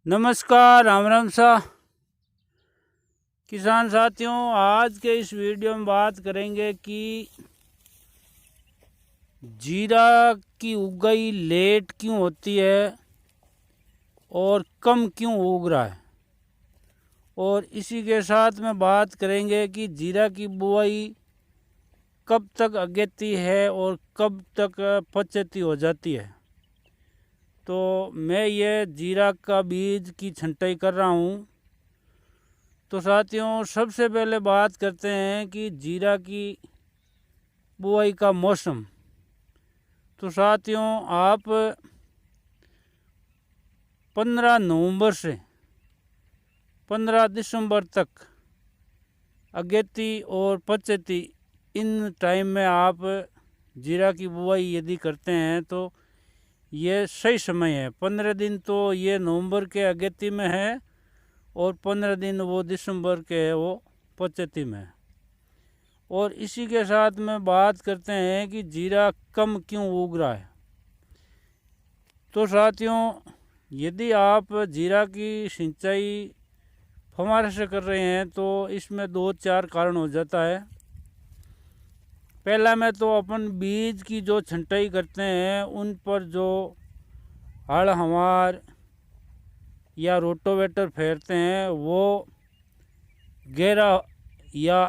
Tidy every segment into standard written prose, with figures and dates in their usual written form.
नमस्कार, राम राम सा किसान साथियों। आज के इस वीडियो में बात करेंगे कि जीरा की उगाई लेट क्यों होती है और कम क्यों उग रहा है, और इसी के साथ में बात करेंगे कि जीरा की बुआई कब तक अगेती है और कब तक पचेती हो जाती है। तो मैं ये जीरा का बीज की छंटाई कर रहा हूँ। तो साथियों, सबसे पहले बात करते हैं कि जीरा की बुआई का मौसम। तो साथियों, आप 15 नवंबर से 15 दिसंबर तक अगेती और पचेती इन टाइम में आप जीरा की बुआई यदि करते हैं तो ये सही समय है। 15 दिन तो ये नवंबर के अगेती में है और 15 दिन वो दिसंबर के है, वो पचेती में है। और इसी के साथ में बात करते हैं कि जीरा कम क्यों उग रहा है। तो साथियों, यदि आप जीरा की सिंचाई फव्वारे से कर रहे हैं तो इसमें 2-4 कारण हो जाता है। पहला में तो अपन बीज की जो छंटाई करते हैं उन पर जो हल हमार या रोटोवेटर फेरते हैं वो गहरा या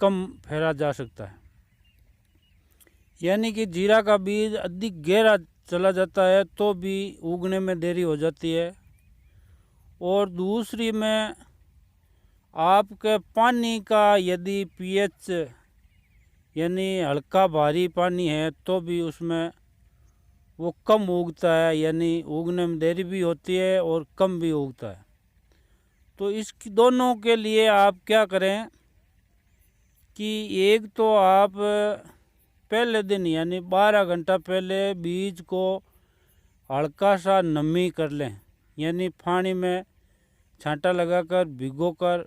कम फेरा जा सकता है, यानी कि जीरा का बीज अधिक गहरा चला जाता है तो भी उगने में देरी हो जाती है। और दूसरी में आपके पानी का यदि पीएच यानी हल्का भारी पानी है तो भी उसमें वो कम उगता है, यानी उगने में देरी भी होती है और कम भी उगता है। तो इस दोनों के लिए आप क्या करें कि एक तो आप पहले दिन यानी 12 घंटा पहले बीज को हल्का सा नमी कर लें, यानी पानी में छांटा लगाकर भिगोकर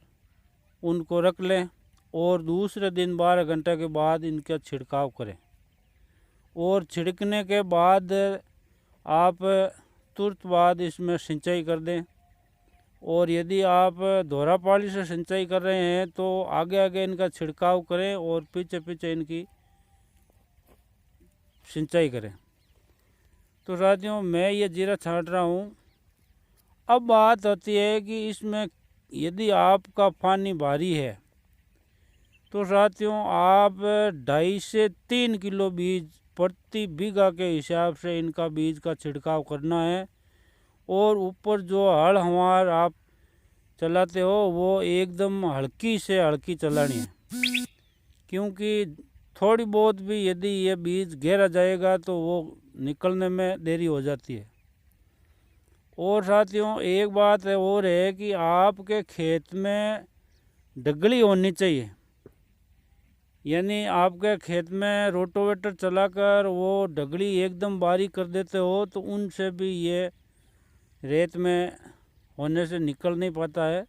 उनको रख लें। और दूसरे दिन 12 घंटे के बाद इनका छिड़काव करें। और छिड़कने के बाद आप तुरंत बाद इसमें सिंचाई कर दें। और यदि आप दोहरा पाली से सिंचाई कर रहे हैं तो आगे आगे इनका छिड़काव करें और पीछे पीछे इनकी सिंचाई करें। तो साथियों, मैं ये जीरा छांट रहा हूँ। अब बात होती है कि इसमें यदि आपका पानी भारी है तो साथियों आप 2.5 से 3 किलो बीज प्रति बीघा के हिसाब से इनका बीज का छिड़काव करना है। और ऊपर जो हल हमार आप चलाते हो वो एकदम हल्की से हल्की चलानी है, क्योंकि थोड़ी बहुत भी यदि ये बीज गहरा जाएगा तो वो निकलने में देरी हो जाती है। और साथियों, एक बात है और है कि आपके खेत में डगली होनी चाहिए, यानी आपके खेत में रोटोवेटर चलाकर वो डगली एकदम बारीक कर देते हो तो उनसे भी ये रेत में होने से निकल नहीं पाता है।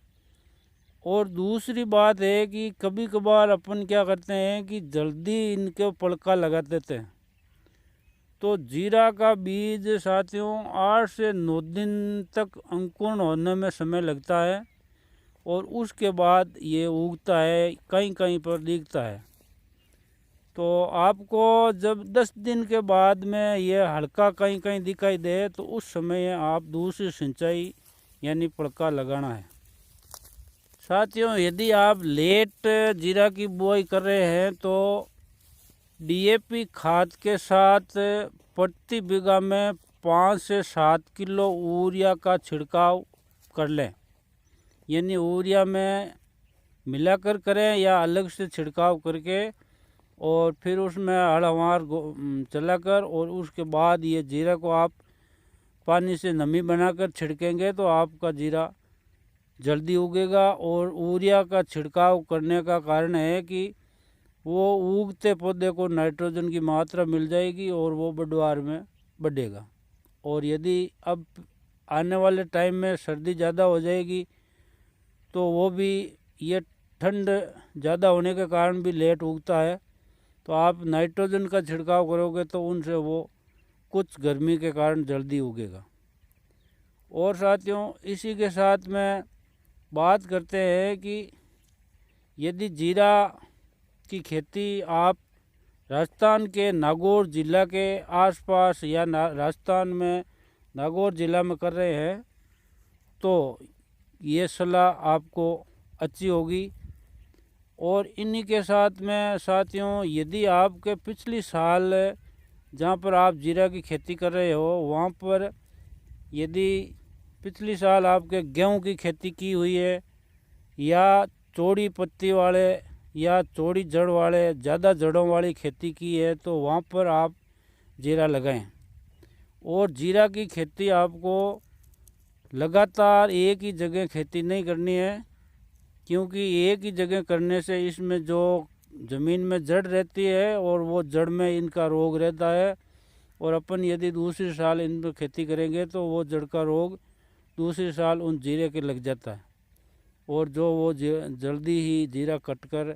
और दूसरी बात है कि कभी कभार अपन क्या करते हैं कि जल्दी इनके पड़का लगा देते हैं। तो जीरा का बीज साथियों 8 से 9 दिन तक अंकुरण होने में समय लगता है और उसके बाद ये उगता है, कहीं कहीं पर दिखता है। तो आपको जब 10 दिन के बाद में ये हल्का कहीं कहीं दिखाई दे तो उस समय आप दूसरी सिंचाई यानी पड़का लगाना है। साथियों, यदि आप लेट जीरा की बुआई कर रहे हैं तो डीएपी खाद के साथ प्रति बीघा में 5 से 7 किलो यूरिया का छिड़काव कर लें, यानी यूरिया में मिलाकर करें या अलग से छिड़काव करके और फिर उसमें हड़वार चलाकर और उसके बाद ये जीरा को आप पानी से नमी बनाकर छिड़केंगे तो आपका जीरा जल्दी उगेगा। और यूरिया का छिड़काव करने का कारण है कि वो उगते पौधे को नाइट्रोजन की मात्रा मिल जाएगी और वो बढ़वार में बढ़ेगा। और यदि अब आने वाले टाइम में सर्दी ज़्यादा हो जाएगी तो वो भी, ये ठंड ज़्यादा होने के कारण भी लेट उगता है, तो आप नाइट्रोजन का छिड़काव करोगे तो उनसे वो कुछ गर्मी के कारण जल्दी उगेगा। और साथियों इसी के साथ में बात करते हैं कि यदि जीरा की खेती आप राजस्थान के नागौर ज़िला के आसपास या राजस्थान में नागौर ज़िला में कर रहे हैं तो ये सलाह आपको अच्छी होगी। और इन्हीं के साथ में साथियों यदि आपके पिछली साल जहाँ पर आप जीरा की खेती कर रहे हो वहाँ पर यदि पिछली साल आपके गेहूं की खेती की हुई है या चौड़ी पत्ती वाले या चौड़ी जड़ वाले ज़्यादा जड़ों वाली खेती की है तो वहाँ पर आप जीरा लगाएं। और जीरा की खेती आपको लगातार एक ही जगह खेती नहीं करनी है, क्योंकि एक ही जगह करने से इसमें जो ज़मीन में जड़ रहती है और वो जड़ में इनका रोग रहता है। और अपन यदि दूसरी साल इन पर खेती करेंगे तो वो जड़ का रोग दूसरी साल उन जीरे के लग जाता है और जो वो जल्दी ही जीरा कटकर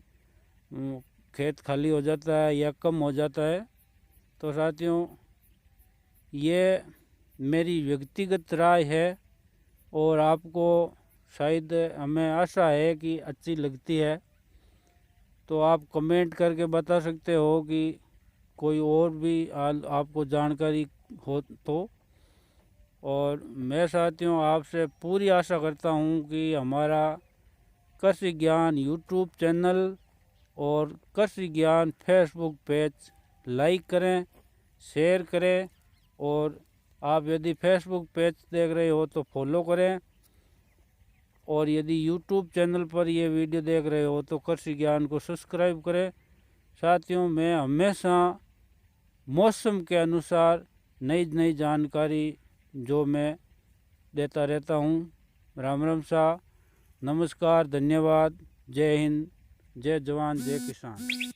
खेत खाली हो जाता है या कम हो जाता है। तो साथियों ये मेरी व्यक्तिगत राय है और आपको शायद हमें आशा है कि अच्छी लगती है। तो आप कमेंट करके बता सकते हो कि कोई और भी आपको जानकारी हो तो। और मैं साथियों आपसे पूरी आशा करता हूँ कि हमारा कृषि ज्ञान यूट्यूब चैनल और कृषि ज्ञान फेसबुक पेज लाइक करें, शेयर करें और आप यदि फेसबुक पेज देख रहे हो तो फॉलो करें और यदि यूट्यूब चैनल पर ये वीडियो देख रहे हो तो कृषि ज्ञान को सब्सक्राइब करें। साथियों मैं हमेशा मौसम के अनुसार नई नई जानकारी जो मैं देता रहता हूँ। राम राम सा, नमस्कार, धन्यवाद, जय हिंद, जय जवान, जय किसान।